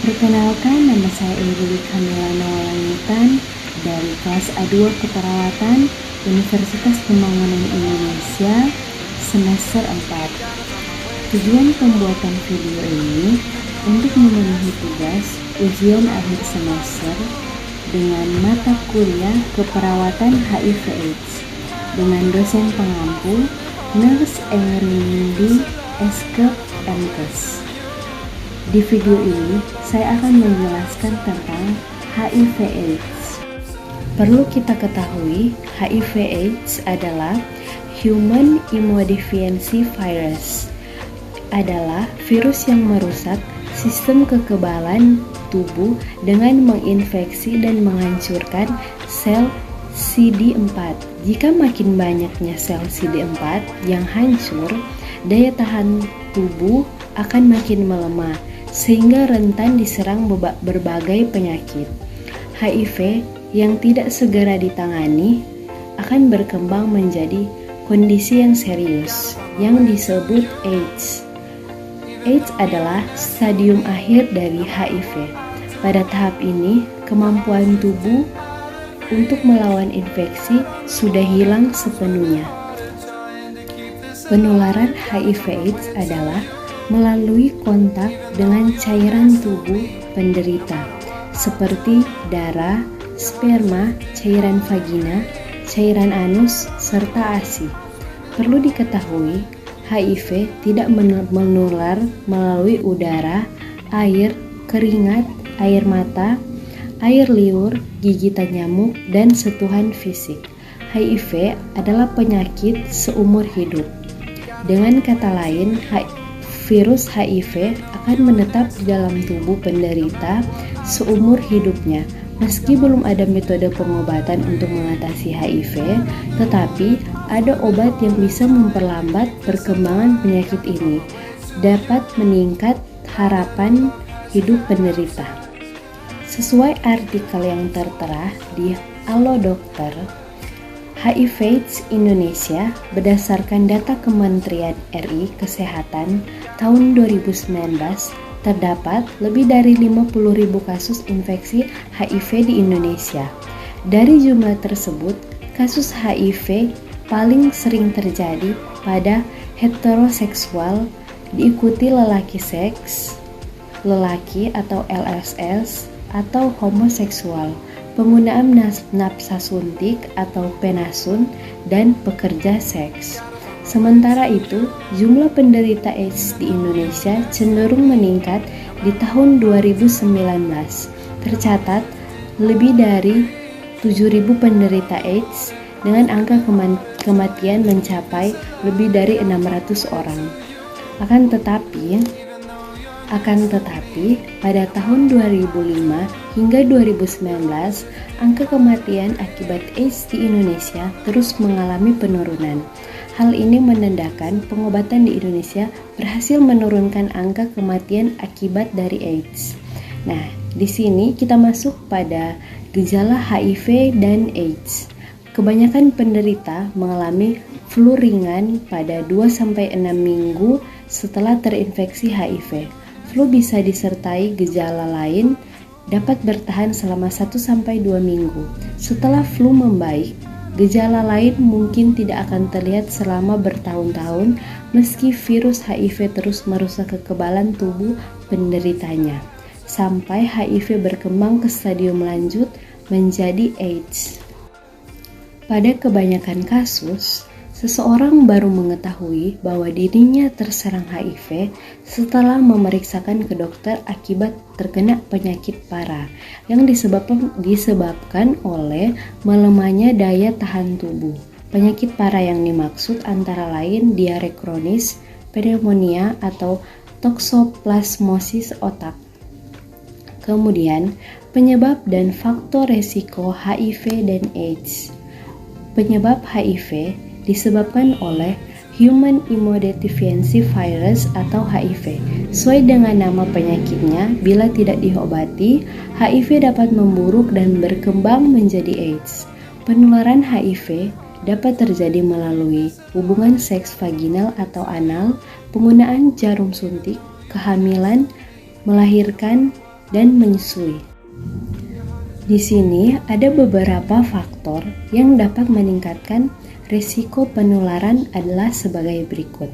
Perkenalkan, nama saya Ibu Kamila Nawalangitan dari kelas A2 Keperawatan Universitas Pembangunan Indonesia semester 4. Tujuan pembuatan video ini untuk memenuhi tugas ujian akhir semester dengan mata kuliah Keperawatan HIV/AIDS dengan dosen pengampu Nurse Engrindy Eskep MKes. Di video ini, saya akan menjelaskan tentang HIV/AIDS. Perlu kita ketahui, HIV/AIDS adalah Human Immunodeficiency Virus, adalah virus yang merusak sistem kekebalan tubuh dengan menginfeksi dan menghancurkan sel CD4. Jika makin banyaknya sel CD4 yang hancur, daya tahan tubuh akan makin melemah, sehingga rentan diserang berbagai penyakit. HIV yang tidak segera ditangani akan berkembang menjadi kondisi yang serius yang disebut AIDS. AIDS adalah stadium akhir dari HIV. Pada tahap ini, kemampuan tubuh untuk melawan infeksi sudah hilang sepenuhnya. Penularan HIV/AIDS adalah melalui kontak dengan cairan tubuh penderita seperti darah, sperma, cairan vagina, cairan anus, serta ASI. Perlu diketahui, HIV tidak menular melalui udara, air, keringat, air mata, air liur, gigitan nyamuk, dan sentuhan fisik. HIV adalah penyakit seumur hidup. Dengan kata lain, virus HIV akan menetap di dalam tubuh penderita seumur hidupnya. Meski belum ada metode pengobatan untuk mengatasi HIV, tetapi ada obat yang bisa memperlambat perkembangan penyakit ini, dapat meningkat harapan hidup penderita. Sesuai artikel yang tertera di Halo Dokter, HIV/AIDS Indonesia berdasarkan data Kementerian RI Kesehatan tahun 2019 terdapat lebih dari 50.000 kasus infeksi HIV di Indonesia. Dari jumlah tersebut, kasus HIV paling sering terjadi pada heteroseksual, diikuti lelaki seks, lelaki atau LSS, atau homoseksual, penggunaan nafsa suntik atau penasun, dan pekerja seks. Sementara itu, jumlah penderita AIDS di Indonesia cenderung meningkat di tahun 2019. Tercatat lebih dari 7.000 penderita AIDS dengan angka kematian mencapai lebih dari 600 orang. Akan tetapi, pada tahun 2005 hingga 2019, angka kematian akibat AIDS di Indonesia terus mengalami penurunan. Hal ini menandakan pengobatan di Indonesia berhasil menurunkan angka kematian akibat dari AIDS. Nah, di sini kita masuk pada gejala HIV dan AIDS. Kebanyakan penderita mengalami flu ringan pada 2-6 minggu setelah terinfeksi HIV. Flu bisa disertai gejala lain, dapat bertahan selama 1-2 minggu. Setelah flu membaik, gejala lain mungkin tidak akan terlihat selama bertahun-tahun meski virus HIV terus merusak kekebalan tubuh penderitanya, sampai HIV berkembang ke stadium lanjut menjadi AIDS. Pada kebanyakan kasus, seseorang baru mengetahui bahwa dirinya terserang HIV setelah memeriksakan ke dokter akibat terkena penyakit parah yang disebabkan oleh melemahnya daya tahan tubuh. Penyakit parah yang dimaksud antara lain diare kronis, pneumonia, atau toksoplasmosis otak. Kemudian, penyebab dan faktor resiko HIV dan AIDS. Penyebab HIV disebabkan oleh Human Immunodeficiency Virus atau HIV. Sesuai dengan nama penyakitnya, bila tidak diobati, HIV dapat memburuk dan berkembang menjadi AIDS. Penularan HIV dapat terjadi melalui hubungan seks vaginal atau anal, penggunaan jarum suntik, kehamilan, melahirkan, dan menyusui. Di sini ada beberapa faktor yang dapat meningkatkan risiko penularan adalah sebagai berikut.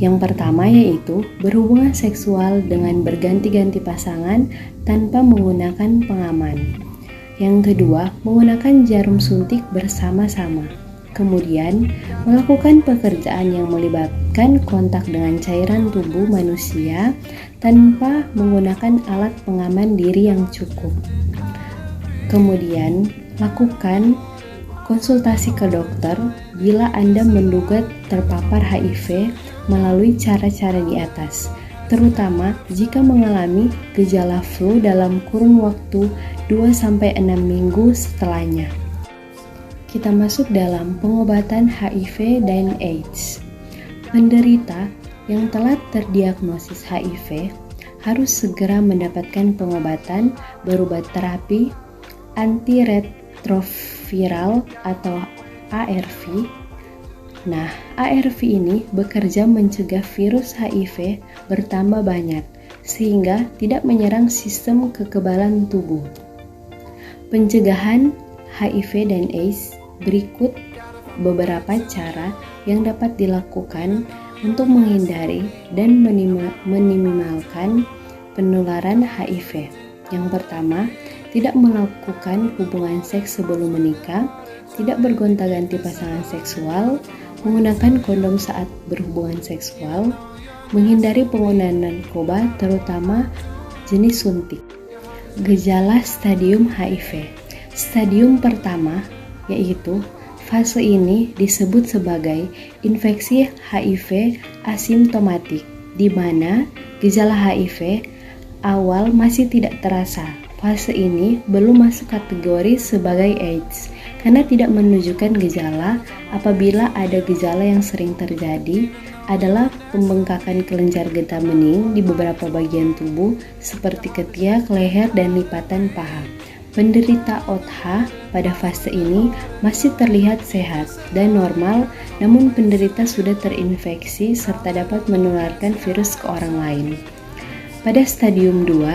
Yang pertama yaitu berhubungan seksual dengan berganti-ganti pasangan tanpa menggunakan pengaman. Yang kedua, menggunakan jarum suntik bersama-sama. Kemudian, melakukan pekerjaan yang melibatkan kontak dengan cairan tubuh manusia tanpa menggunakan alat pengaman diri yang cukup. Kemudian, lakukan konsultasi ke dokter bila Anda menduga terpapar HIV melalui cara-cara di atas, terutama jika mengalami gejala flu dalam kurun waktu 2-6 minggu setelahnya. Kita masuk dalam pengobatan HIV dan AIDS. Penderita yang telah terdiagnosis HIV harus segera mendapatkan pengobatan berupa terapi antiretroviral atau ARV. Nah, ARV ini bekerja mencegah virus HIV bertambah banyak sehingga tidak menyerang sistem kekebalan tubuh. Pencegahan HIV dan AIDS. Berikut beberapa cara yang dapat dilakukan untuk menghindari dan meminimalkan penularan HIV. Yang pertama, tidak melakukan hubungan seks sebelum menikah, tidak bergonta-ganti pasangan seksual, menggunakan kondom saat berhubungan seksual, menghindari penggunaan narkoba terutama jenis suntik. Gejala stadium HIV. Stadium pertama yaitu fase ini disebut sebagai infeksi HIV asimptomatik, di mana gejala HIV awal masih tidak terasa. Fase ini belum masuk kategori sebagai AIDS karena tidak menunjukkan gejala. Apabila ada gejala yang sering terjadi adalah pembengkakan kelenjar getah bening di beberapa bagian tubuh seperti ketiak, leher, dan lipatan paha. Penderita OTH pada fase ini masih terlihat sehat dan normal, namun penderita sudah terinfeksi serta dapat menularkan virus ke orang lain. Pada stadium 2,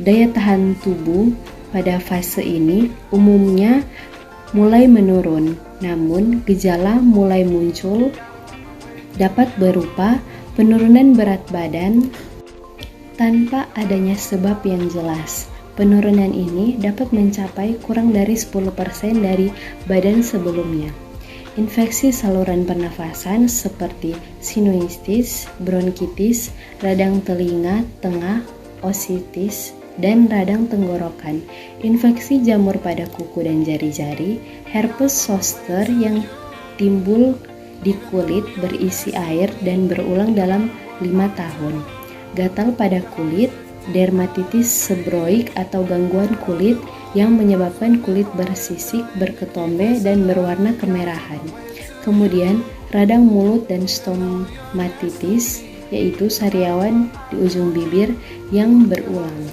daya tahan tubuh pada fase ini umumnya mulai menurun, namun gejala mulai muncul dapat berupa penurunan berat badan tanpa adanya sebab yang jelas. Penurunan ini dapat mencapai kurang dari 10% dari badan sebelumnya. Infeksi saluran pernafasan seperti sinusitis, bronkitis, radang telinga tengah, ositis, dan radang tenggorokan, infeksi jamur pada kuku dan jari-jari, herpes zoster yang timbul di kulit berisi air dan berulang dalam 5 tahun, gatal pada kulit, dermatitis sebroik atau gangguan kulit yang menyebabkan kulit bersisik, berketombe, dan berwarna kemerahan. Kemudian, radang mulut dan stomatitis, yaitu sariawan di ujung bibir yang berulang.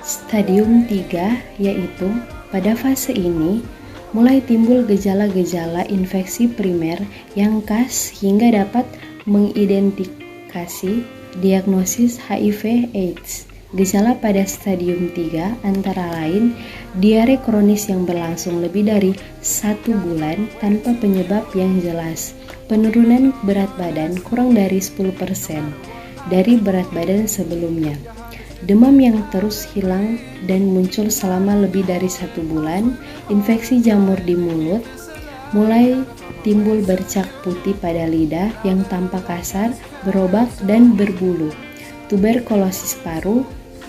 Stadium 3 yaitu pada fase ini mulai timbul gejala-gejala infeksi primer yang khas hingga dapat mengidentifikasi diagnosis HIV/AIDS. Gejala pada stadium 3 antara lain diare kronis yang berlangsung lebih dari 1 bulan tanpa penyebab yang jelas, penurunan berat badan kurang dari 10% dari berat badan sebelumnya, demam yang terus hilang dan muncul selama lebih dari 1 bulan, infeksi jamur di mulut, mulai timbul bercak putih pada lidah yang tampak kasar, berobak, dan berbulu, tuberkulosis paru,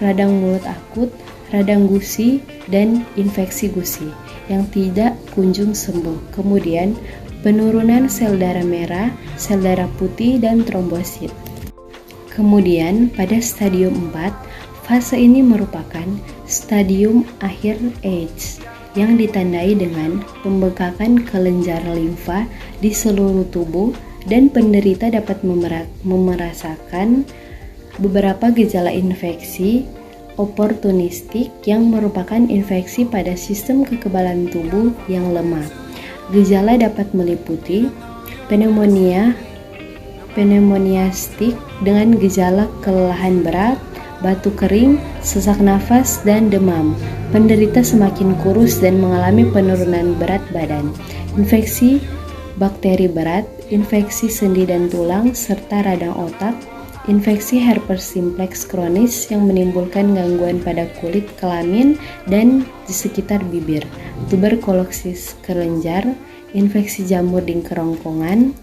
radang mulut akut, radang gusi, dan infeksi gusi yang tidak kunjung sembuh. Kemudian, penurunan sel darah merah, sel darah putih, dan trombosit. Kemudian, pada stadium 4, fase ini merupakan stadium akhir AIDS yang ditandai dengan pembengkakan kelenjar limfa di seluruh tubuh dan penderita dapat merasakan beberapa gejala infeksi oportunistik yang merupakan infeksi pada sistem kekebalan tubuh yang lemah. Gejala dapat meliputi pneumonia stik dengan gejala kelelahan berat, batuk kering, sesak nafas, dan demam. Penderita semakin kurus dan mengalami penurunan berat badan. Infeksi bakteri berat, infeksi sendi dan tulang, serta radang otak, infeksi herpes simplex kronis yang menimbulkan gangguan pada kulit, kelamin, dan di sekitar bibir, tuberkulosis kelenjar, infeksi jamur di kerongkongan,